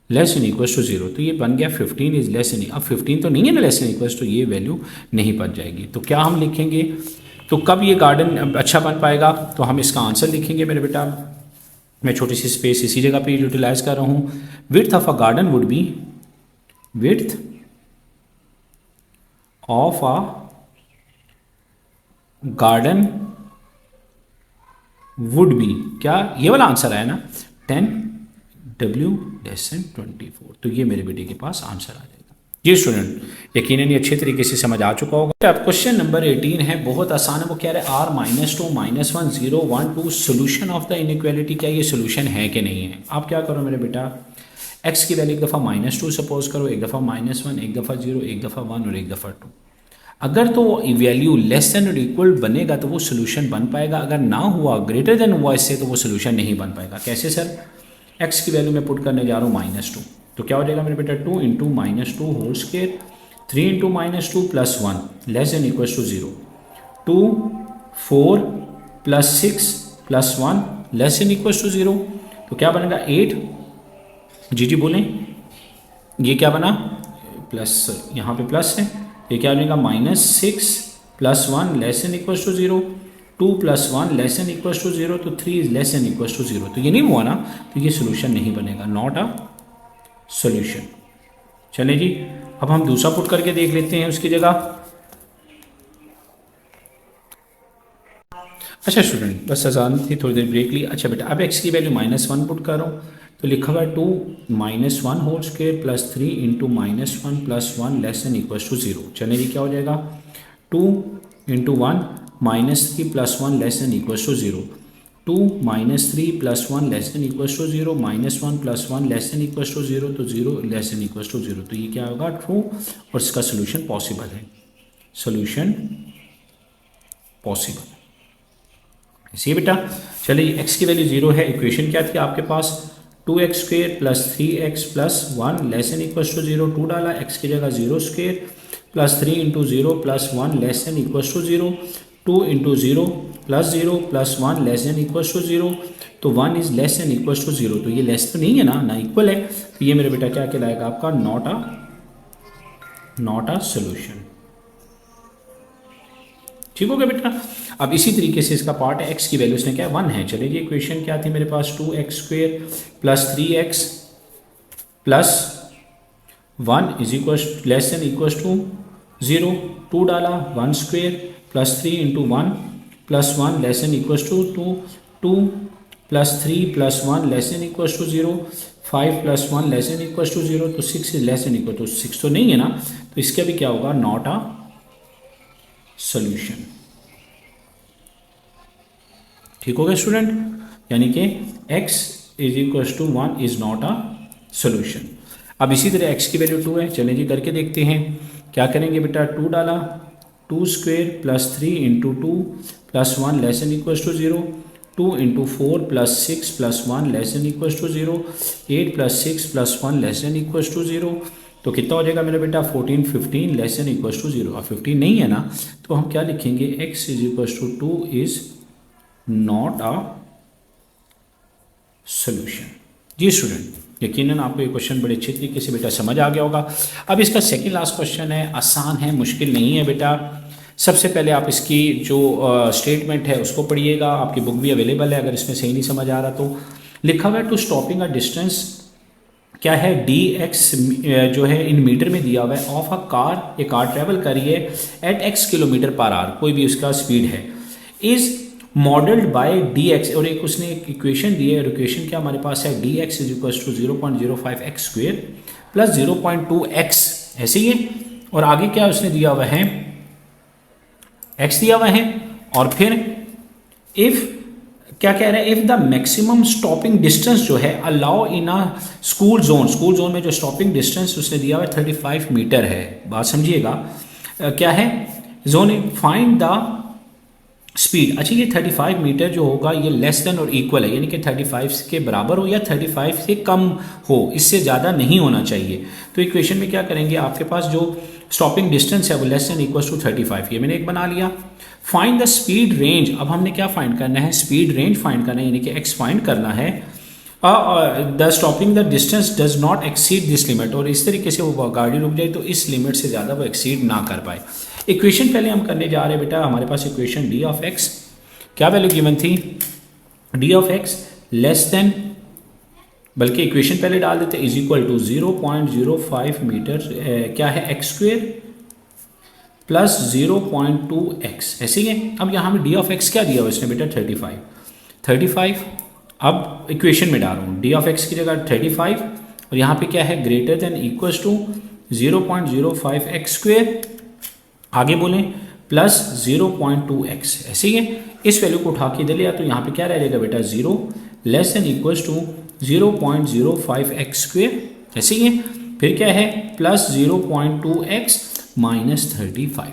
लेस देन इक्वल टू 0। तो ये बन गया 15 इज लेस देन, अब 15 तो नहीं है ना लेस देन इक्वल टू, ये वैल्यू नहीं बन जाएगी। तो क्या हम लिखेंगे, तो कब ये गार्डन अच्छा बन पाएगा, तो हम इसका आंसर लिखेंगे मेरे बेटा। मैं छोटी सी स्पेस इसी जगह पे यूटिलाइज कर रहा हूँ। Width of a garden would be, width of a garden would be, क्या ये वाला आंसर आया ना, 10 w लेस देन 24। तो ये मेरे बेटे के पास आंसर आ जाएगा। जी स्टूडेंट, यकीनन ये अच्छे तरीके से समझ आ चुका होगा। अब क्वेश्चन नंबर 18 है, बहुत आसान है। वो कह रहा है r -2 -1 0 1 2 solution of the inequality, क्या ये सोल्यूशन है कि नहीं है? आप क्या करो मेरे बेटा, x की वैल्यू एक दफ़ा -2 सपोज करो, एक दफ़ा -1, एक दफ़ा 0, एक दफ़ा 1 और एक दफ़ा 2। अगर तो वैल्यू लेस देन और इक्वल बनेगा तो वो सोल्यूशन बन पाएगा, अगर ना हुआ ग्रेटर देन हुआ इससे तो वो सोल्यूशन नहीं बन पाएगा। कैसे सर, x की वैल्यू मैं पुट करने जा रहा हूँ -2, तो क्या हो जाएगा मेरे बेटा 2 into -2 whole square, 3 into -2 plus 1 less than equal to 0, 2 4 plus 6 plus 1 less than equal to 0। तो क्या बनेगा 8, जी बोलें, ये क्या बना प्लस, यहाँ पे प्लस है, ये क्या बनेगा -6 plus 1 less than equal to 0, 2 plus 1 less than equal to 0, तो 3 is less than equal to 0। तो ये नहीं हुआ ना, तो ये सोल्यूशन नहीं बनेगा, नॉट अ सोल्यूशन। चलिए जी, अब हम दूसरा पुट करके देख लेते हैं उसकी जगह। अच्छा स्टूडेंट, बस आसान थी, थोड़ी देर ब्रेक ली। अच्छा बेटा, अब x की वैल्यू -1 पुट कर रहा हूँ, तो लिखा हुआ 2 -1 whole square plus 3 into -1 plus 1 less than equal to 0। चलिए जी, क्या हो जाएगा 2 into 1 -3 plus 1 less than equal to 0, 2 -3 plus 1 less than equal to 0, -1 plus 1 less than equal to 0, तो 0 लेस देन इक्वल टू 0। तो ये क्या होगा ट्रू, और इसका सोल्यूशन पॉसिबल है, सोल्यूशन पॉसिबल। सी बेटा, चलिए x की वैल्यू 0 है, इक्वेशन क्या थी आपके पास 2x square plus 3x plus 1 less than equal to 0, 2 डाला, x की जगह 0 square plus 3 into 0 plus 1 less than equal to 0, 2 into 0 plus 1 less than equal to 0, तो 1 is less than equal to 0। तो ये लेस तो नहीं है ना इक्वल है, तो ये मेरे बेटा क्या कहलाएगा आपका नॉट अ सोल्यूशन। ठीक हो गया बेटा। अब इसी तरीके से इसका पार्ट है, x की वैल्यू इसने क्या 1 है। चलिए ये इक्वेशन क्या थी मेरे पास 2x square plus 3x plus 1 is equal less than equal to 0, 2 डाला, 1 square plus 3 into 1 plus 1 less than equal to 2, 2 plus 3 plus 1 less than equal to 0, 5 plus 1 less than equal to 0, तो 6 is less than equal to 6 तो नहीं है ना, तो इसका भी क्या होगा नॉट अ सोल्यूशन। ठीक हो गया स्टूडेंट, यानी कि x is equal to 1 is not a solution. अब इसी तरह x की वैल्यू 2 है, चलें जी करके देखते हैं। क्या करेंगे बेटा, 2 डाला, 2 square plus 3 into 2 plus 1 less than equal to 0, 2 into 4 plus 6 plus 1 less than equal to 0, 8 plus 6 plus 1 less than equal to 0। तो कितना हो जाएगा मेरा बेटा 14, 15 लेस देन इक्वल टू 0। अब 15 नहीं है ना, तो हम क्या लिखेंगे, x is equal to 2 is not a solution. जी स्टूडेंट, यकीनन आपको ये क्वेश्चन बड़े अच्छे तरीके से बेटा समझ आ गया होगा। अब इसका सेकंड लास्ट क्वेश्चन है, आसान है, मुश्किल नहीं है बेटा। सबसे पहले आप इसकी जो स्टेटमेंट है उसको पढ़िएगा, आपकी बुक भी अवेलेबल है, अगर इसमें सही नहीं समझ आ रहा तो। लिखा हुआ है टू स्टॉपिंग अ डिस्टेंस क्या है, dx जो है इन मीटर में दिया हुआ है, ऑफ अ कार, ये कार ट्रेवल कर रही है at x kilometre per hour, कोई भी उसका स्पीड है, इज मॉडल्ड बाय dx, और एक उसने एक इक्वेशन दी है, और इक्वेशन क्या हमारे पास है, dx is equal to 0.05 x square plus 0.2 x, ऐसे ही है। और आगे क्या उसने दिया हुआ है, x दिया हुआ है, और फिर इफ क्या कह रहा है, if the maximum stopping distance जो है अलाउ इन अ स्कूल जोन में जो स्टॉपिंग डिस्टेंस उसने दिया हुआ है 35 मीटर है। बात समझिएगा, क्या है जोन, फाइंड द स्पीड। अच्छा, ये 35 मीटर जो होगा ये लेस देन और इक्वल है, यानी कि 35 के बराबर हो या 35 से कम हो, इससे ज़्यादा नहीं होना चाहिए। तो इक्वेशन में क्या करेंगे, आपके पास जो स्टॉपिंग डिस्टेंस है वो लेस देन इक्वल टू 35, ये मैंने एक बना लिया। फाइंड द स्पीड रेंज, अब हमने क्या फाइंड करना है, स्पीड रेंज फाइंड करना है, यानी कि एक्स फाइंड करना है। The stopping the distance does not exceed this limit, और इस तरीके से वो गाड़ी रुक जाए तो इस लिमिट से ज़्यादा वो एक्सीड ना कर पाए। इक्वेशन पहले हम करने जा रहे हैं बेटा, हमारे पास इक्वेशन डी ऑफ एक्स, क्या वैल्यू गिवन थी, D of x less than, बल्कि इक्वेशन पहले डाल देते, इज इक्वल टू 0.05 मीटर क्या है एक्स स्क्वेयर प्लस 0.2 एक्स, ऐसे ही है। अब यहाँ में डी ऑफ एक्स क्या दिया हुआ इसने बेटा 35। अब इक्वेशन में डाल रहा हूँ, डी ऑफ एक्स की जगह 35, और यहाँ पे क्या है, greater than equal to 0.05 x square, आगे बोलें प्लस 0.2 एक्स, ऐसे ही है। इस वैल्यू को उठा के इधर लिया तो यहाँ पे क्या रह जाएगा बेटा 0 less than equal to 0.05 x square, ऐसे ही है। फिर क्या है प्लस 0.2 एक्स माइनस 35।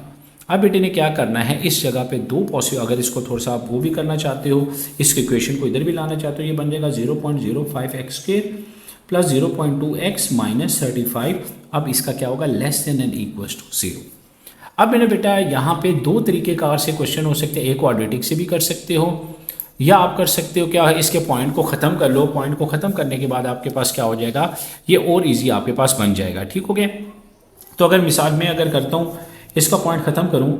अब बेटे ने क्या करना है, इस जगह पे दो पॉसिबल, अगर इसको थोड़ा सा आप वो भी करना चाहते हो, इस इक्वेशन को इधर भी लाना चाहते हो, ये बन जाएगा 0.05 x square plus 0.2 x minus 35। अब इसका क्या होगा, less than and equal to 0। अब मैंने बेटा यहाँ पे दो तरीके कार से क्वेश्चन हो सकते हैं, एक क्वाड्रेटिक से भी कर सकते हो, या आप कर सकते हो क्या, इसके पॉइंट को ख़त्म कर लो, पॉइंट को ख़त्म करने के बाद आपके पास क्या हो जाएगा, ये और इजी आपके पास बन जाएगा, ठीक हो गया। तो अगर मिसाल में अगर करता हूँ, इसका पॉइंट ख़त्म करूँ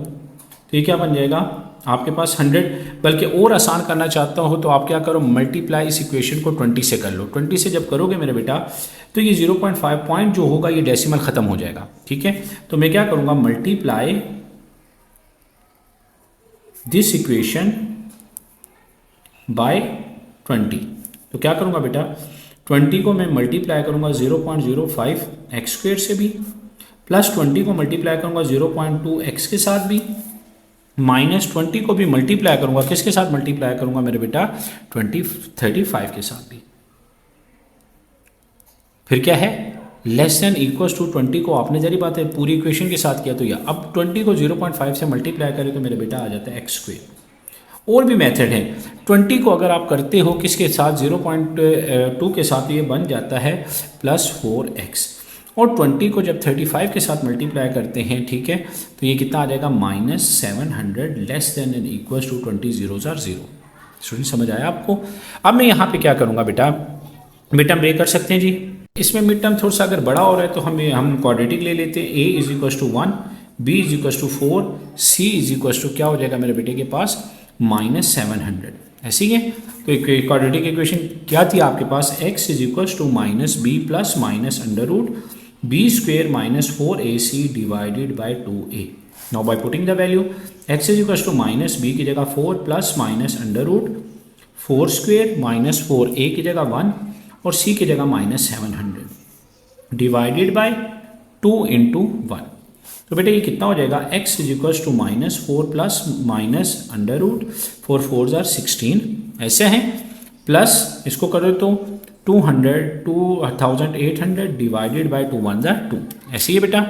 तो ये क्या बन जाएगा आपके पास 100, बल्कि और आसान करना चाहता हो तो आप क्या करो, मल्टीप्लाई इस इक्वेशन को 20 से कर लो। 20 से जब करोगे मेरे बेटा तो ये 0.5 पॉइंट जो होगा ये डेसिमल ख़त्म हो जाएगा, ठीक है। तो मैं क्या करूँगा, मल्टीप्लाई दिस इक्वेशन बाय 20। तो क्या करूँगा बेटा, 20 को मैं मल्टीप्लाई करूँगा 0.05 एक्स स्क्वेयर से भी, प्लस 20 को मल्टीप्लाई करूँगा 0.2 एक्स के साथ भी, माइनस 20 को भी मल्टीप्लाई करूँगा, किसके साथ मल्टीप्लाई करूँगा मेरे बेटा 35 के साथ भी। फिर क्या है, लेस देन इक्वल टू 20 को आपने जरी बात है पूरी इक्वेशन के साथ किया तो यह, अब 20 को 0.5 से मल्टीप्लाई करें तो मेरे बेटा आ जाता है एक्स स्क्वेयर। और भी मेथड है, 20 को अगर आप करते हो किसके साथ, 0.2 के साथ, ये बन जाता है प्लस 4x, और 20 को जब 35 के साथ मल्टीप्लाई करते हैं, ठीक है, तो ये कितना आ जाएगा minus 700 less than and equal to 20 0 student, समझ आया आपको। अब मैं यहाँ पे क्या करूँगा बेटा, मिड टर्म ब्रेक कर सकते हैं जी। इसमें मिड टर्म थोड़ा सा अगर बड़ा हो रहा है तो हम क्वाड्रेटिक ले लेते हैं, a is equal to 1, b is equal to 4, c is equal to क्या हो जाएगा मेरे बेटे के पास माइनस 700, ऐसे ही है। तो एक क्वाड्रेटिक इक्वेशन क्या थी आपके पास, x is equal to minus b plus minus under root b square minus 4ac divided by 2a। Now by putting the value, x is equal to minus b की जगह 4 plus minus under root 4 square minus 4a की जगह 1 और c की जगह minus 700 divided by 2 into 1। तो बेटा ये कितना हो जाएगा, x is equal to minus 4 plus minus under root 4 4 16, ऐसे हैं, प्लस इसको करो तो 2800 डिवाइडेड बाई 2 1 2, ऐसे ही है बेटा।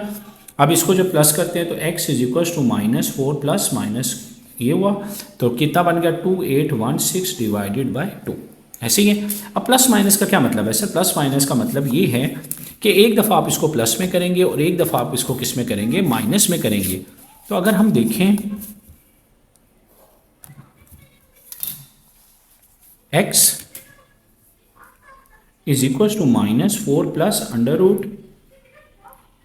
अब इसको जब प्लस करते हैं तो x is equal to -4 plus minus ये हुआ, तो कितना बन गया 2816 डिवाइडेड बाय 2, ऐसे ही है। अब प्लस माइनस का क्या मतलब है सर? प्लस माइनस का मतलब ये है कि एक दफ़ा आप इसको प्लस में करेंगे और एक दफ़ा आप इसको किस में करेंगे, माइनस में करेंगे। तो अगर हम देखें x is equal to -4 plus under root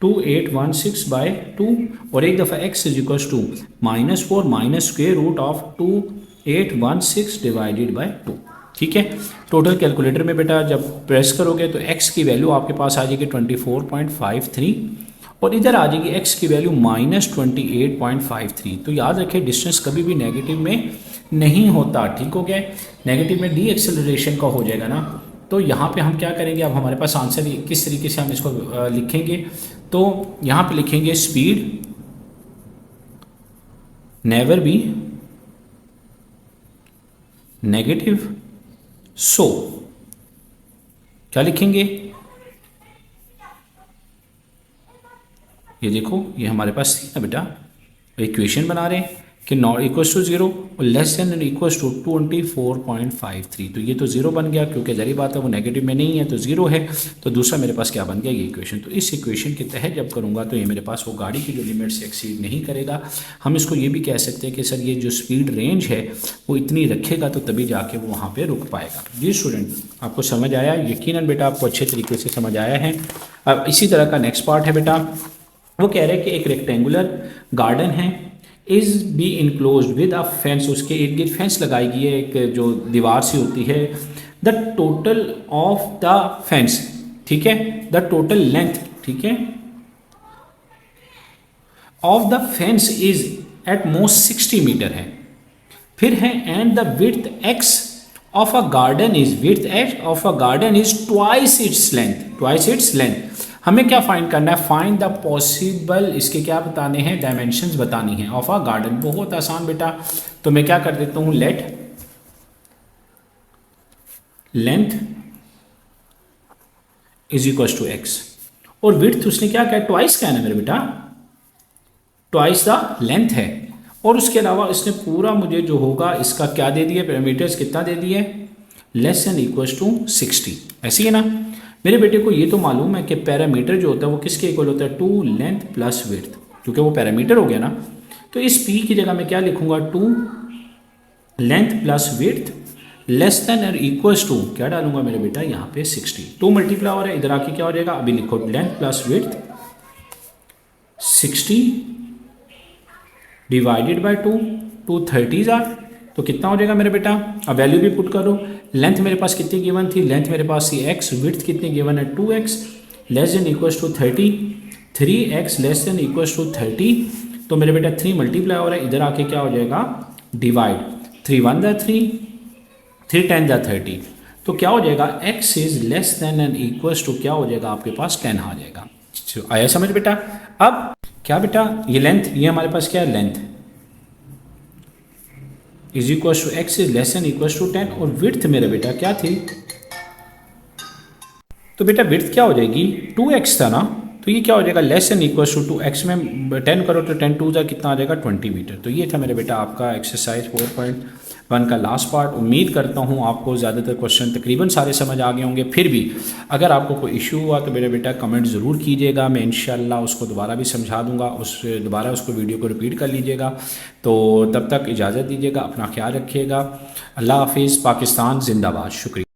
2816 by 2, और एक दफ़ा x is equal to -4 minus square root of 2816 divided by 2, ठीक है। टोटल कैलकुलेटर में बेटा जब प्रेस करोगे तो x की वैल्यू आपके पास आ जाएगी 24.53 और इधर आ जाएगी x की वैल्यू -28.53। तो याद रखें डिस्टेंस कभी भी नेगेटिव में नहीं होता, ठीक हो गया। नेगेटिव में डी एक्सेलरेशन का हो जाएगा ना। तो यहाँ पे हम क्या करेंगे, अब हमारे पास आंसर किस तरीके से हम इसको लिखेंगे, तो यहाँ पे लिखेंगे स्पीड नेवर बी नेगेटिव, सो क्या लिखेंगे, ये देखो ये हमारे पास थी ना बेटा, इक्वेशन बना रहे हैं कि नॉट इक्वल टू 0 और लेस देन इक्वल टू 24.53। तो ये तो 0 बन गया क्योंकि जरी बात है वो नेगेटिव में नहीं है तो 0 है। तो दूसरा मेरे पास क्या बन गया, ये इक्वेशन। तो इस इक्वेशन के तहत जब करूँगा तो ये मेरे पास वो गाड़ी की जो लिमिट से एक्सीड नहीं करेगा। हम इसको ये भी कह सकते हैं कि सर ये जो स्पीड रेंज है वो इतनी रखेगा तो तभी जाके वो वहाँ पर रुक पाएगा। जी स्टूडेंट आपको समझ आया, यकीनन बेटा आपको अच्छे तरीके से समझ आया है। अब इसी तरह का नेक्स्ट पार्ट है बेटा, वो कह रहे हैं कि एक रेक्टेंगुलर गार्डन है, is be enclose with a fence, उसके इर्द गिर्द फेंस लगाई गई है, एक जो दीवार सी होती है। The total of the fence, ठीक है, द टोटल लेंथ, ठीक है, of the fence is at most 60 metre है। फिर है and the width x of a garden is, width x of a garden is twice its length, twice its length. हमें क्या find करना है, find the possible, इसके क्या बताने हैं, डायमेंशंस बतानी है ऑफ अ गार्डन। बहुत आसान बेटा, तो मैं क्या कर देता हूं, let length is equal to x, और विड्थ उसने क्या कहा, ट्वाइस क्या है ना मेरे बेटा, ट्वाइस द लेंथ है। और उसके अलावा इसने पूरा मुझे जो होगा इसका क्या दे दिया, पैरामीटर्स कितना दे दिए, लेस देन इक्वल टू 60, ऐसी है ना। मेरे बेटे को ये तो मालूम है कि पैरामीटर जो होता है वो किसके इक्वल होता है, 2 लेंथ प्लस विड्थ, क्योंकि वो पैरामीटर हो गया ना। तो इस p की जगह मैं क्या लिखूंगा, 2 length plus width less than और इक्वल्स टू, क्या डालूंगा मेरे बेटा यहाँ पे 60। 2 मल्टीप्लाई हो रहा है, इधर आके क्या हो जाएगा, अभी लिखो length plus width 60 divided by 2, 2 30s are, तो कितना हो जाएगा मेरे बेटा। अब वैल्यू भी पुट करो, लेंथ मेरे पास कितनी गिवन थी, लेंथ मेरे पास थी x, विड्थ कितनी गिवन है 2x, less than equals to 30, 3x less than equals to 30। तो मेरे बेटा 3 मल्टीप्लाई हो रहा है, इधर आके क्या हो जाएगा, डिवाइड, 3 1 द 3, 3 10 द 30। तो क्या हो जाएगा, x is less than and equals to क्या हो जाएगा आपके पास 10 आ जाएगा। आया समझ बेटा। अब क्या बेटा, ये लेंथ, ये हमारे पास क्या है, length is equal to x is less and equal to 10, और विड्थ मेरा बेटा क्या थी, तो बेटा विड्थ क्या हो जाएगी, 2x था ना, तो ये क्या हो जाएगा, less and equal to 2x में 10 करो तो 10 2 जा कितना आ जाएगा 20 मीटर। तो ये था मेरे बेटा आपका एक्सरसाइज 4.1 का लास्ट पार्ट। उम्मीद करता हूँ आपको ज़्यादातर क्वेश्चन तकरीबन सारे समझ आ गए होंगे। फिर भी अगर आपको कोई इशू हुआ तो मेरे बेटा कमेंट ज़रूर कीजिएगा, मैं इंशाल्लाह उसको दोबारा भी समझा दूँगा, दोबारा उसको वीडियो को रिपीट कर लीजिएगा। तो तब तक इजाज़त दीजिएगा, अपना ख्याल रखिएगा, अल्लाह हाफिज़, पाकिस्तान जिंदाबाद, शुक्रिया।